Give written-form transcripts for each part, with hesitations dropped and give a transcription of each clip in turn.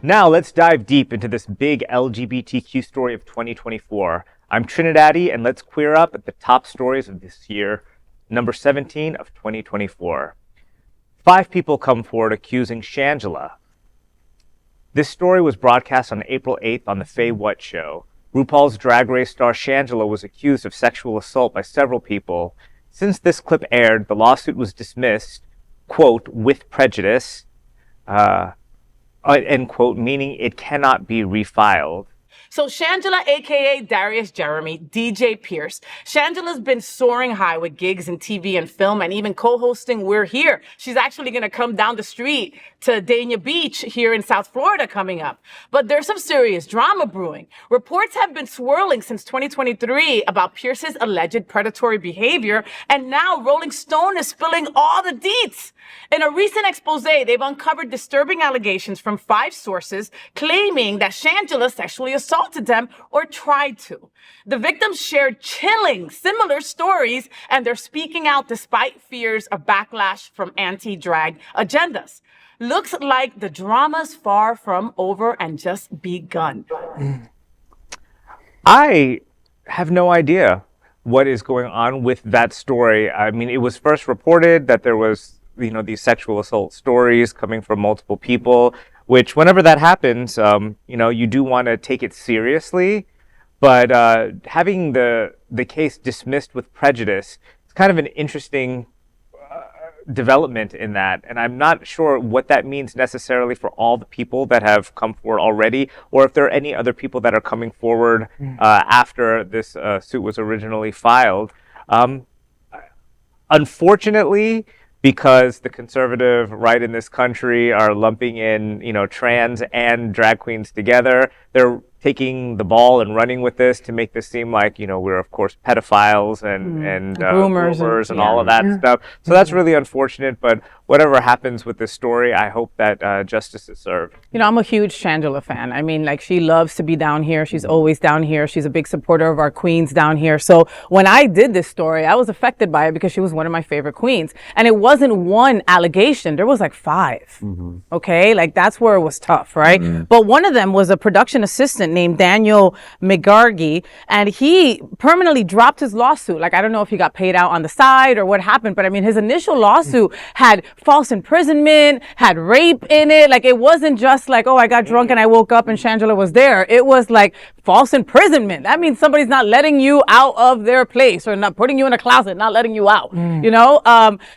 Now let's dive deep into this big LGBTQ story of 2024. I'm Trinidaddy, and let's queer up at the top stories of this year, number 17 of 2024. 5 people come forward accusing Shangela. This story was broadcast on April 8th on the FayWhat show. RuPaul's Drag Race star Shangela was accused of sexual assault by several people. Since this clip aired, the lawsuit was dismissed, quote, with prejudice, end quote, meaning it cannot be refiled. So Shangela, aka Darius Jeremy, DJ Pierce. Shangela's been soaring high with gigs in TV and film and even co-hosting We're Here. She's actually going to come down the street to Dania Beach here in South Florida coming up. But there's some serious drama brewing. Reports have been swirling since 2023 about Pierce's alleged predatory behavior, and now Rolling Stone is spilling all the deets. In a recent expose, they've uncovered disturbing allegations from 5 sources claiming that Shangela sexually assaulted them or tried to. The victims shared chilling, similar stories, and they're speaking out despite fears of backlash from anti-drag agendas. Looks like the drama's far from over and just begun. I have no idea what is going on with that story. I mean, it was first reported that there was, these sexual assault stories coming from multiple people, which whenever that happens, you do want to take it seriously. But having the case dismissed with prejudice, it's kind of an interesting development in that. And I'm not sure what that means necessarily for all the people that have come forward already, or if there are any other people that are coming forward after this suit was originally filed. Unfortunately, because the conservative right in this country are lumping in, trans and drag queens together, they're taking the ball and running with this to make this seem like, we're of course pedophiles and groomers and all of that stuff. So that's really unfortunate, but whatever happens with this story, I hope that justice is served. I'm a huge Shangela fan. I mean, she loves to be down here. She's always down here. She's a big supporter of our queens down here. So when I did this story, I was affected by it because she was one of my favorite queens. And it wasn't one allegation. There was 5. Okay? That's where it was tough, right? But one of them was a production assistant named Daniel McGargy, and he permanently dropped his lawsuit. I don't know if he got paid out on the side or what happened, but I mean, his initial lawsuit had false imprisonment, had rape in it. It wasn't just oh, I got drunk and I woke up and Shangela was there. It was false imprisonment. That means somebody's not letting you out of their place, or not putting you in a closet, not letting you out,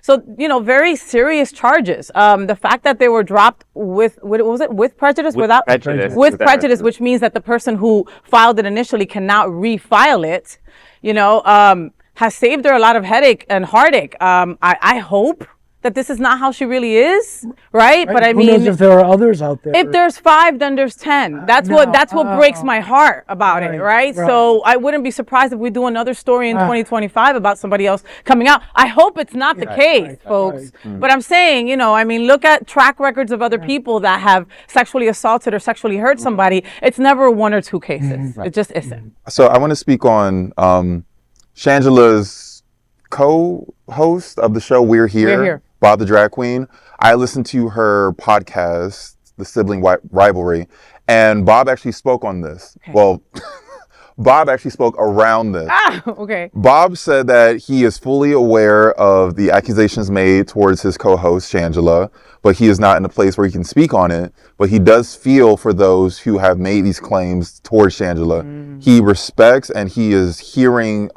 So, very serious charges. The fact that they were dropped with prejudice? With prejudice, which means that the person who filed it initially cannot refile it, has saved her a lot of headache and heartache. I hope that this is not how she really is, right? But I mean, who knows if there are others out there? If there's 5, then there's 10. That's what breaks my heart about it, right? So I wouldn't be surprised if we do another story in 2025 about somebody else coming out. I hope it's not the case, folks. But I'm saying, look at track records of other people that have sexually assaulted or sexually hurt somebody. It's never 1 or 2 cases. It just isn't. So I want to speak on Shangela's co-host of the show We're Here. Bob the Drag Queen. I listened to her podcast, The Sibling Rivalry, and Bob actually spoke on this. Okay. Well, Bob actually spoke around this. Okay. Bob said that he is fully aware of the accusations made towards his co-host, Shangela, but he is not in a place where he can speak on it. But he does feel for those who have made these claims towards Shangela. He respects and he is hearing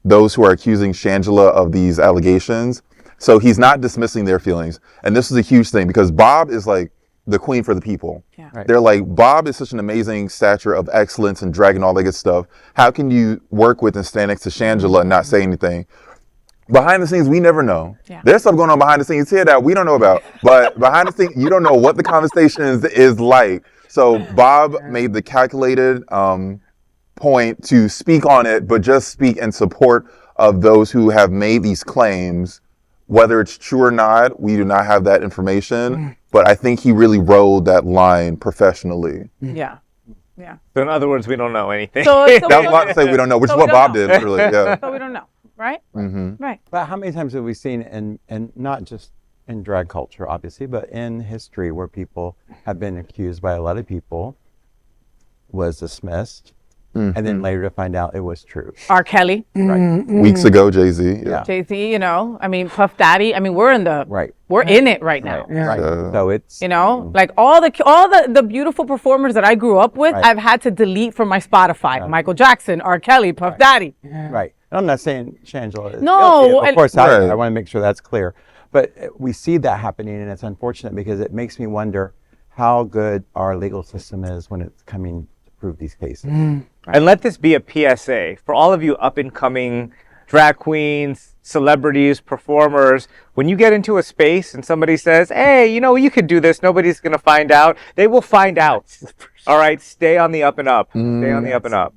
those who are accusing Shangela of these allegations. So he's not dismissing their feelings. And this is a huge thing because Bob is the queen for the people. Yeah. Right. They're Bob is such an amazing stature of excellence and drag and all that good stuff. How can you work with and stand next to Shangela and not say anything? Behind the scenes, we never know. Yeah. There's stuff going on behind the scenes here that we don't know about. But behind the scenes, you don't know what the conversation is like. So Bob made the calculated point to speak on it, but just speak in support of those who have made these claims. Whether it's true or not, we do not have that information, but I think he really rode that line professionally. Yeah. So in other words, we don't know anything. So that was about to say we don't know, which is what Bob did, literally. Yeah. So we don't know, right? Mm-hmm. Right. But how many times have we seen, and not just in drag culture, obviously, but in history where people have been accused by a lot of people, was dismissed, and then later to find out it was true. R. Kelly, Right. Weeks ago, Jay-Z. Yeah. Jay-Z, you know, I mean, Puff Daddy. I mean, we're in it right now. Right. So it's, You know, like all the beautiful performers that I grew up with, Right. I've had to delete from my Spotify. Michael Jackson, R. Kelly, Puff Daddy. right. And I'm not saying Shangela is No, guilty. Of and- course, Right. I want to make sure that's clear. But we see that happening, and it's unfortunate because it makes me wonder how good our legal system is when it's coming to prove these cases. And let this be a PSA for all of you up and coming drag queens, celebrities, performers. When you get into a space and somebody says, hey, you know, you could do this, nobody's going to find out, they will find out. All right, stay on the up and up. Stay on the up and up.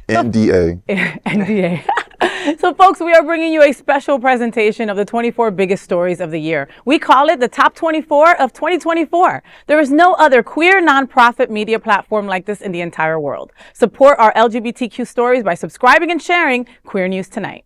NDA. NDA. So, folks, we are bringing you a special presentation of the 24 biggest stories of the year. We call it the Top 24 of 2024. There is no other queer nonprofit media platform like this in the entire world. Support our LGBTQ stories by subscribing and sharing Queer News Tonight.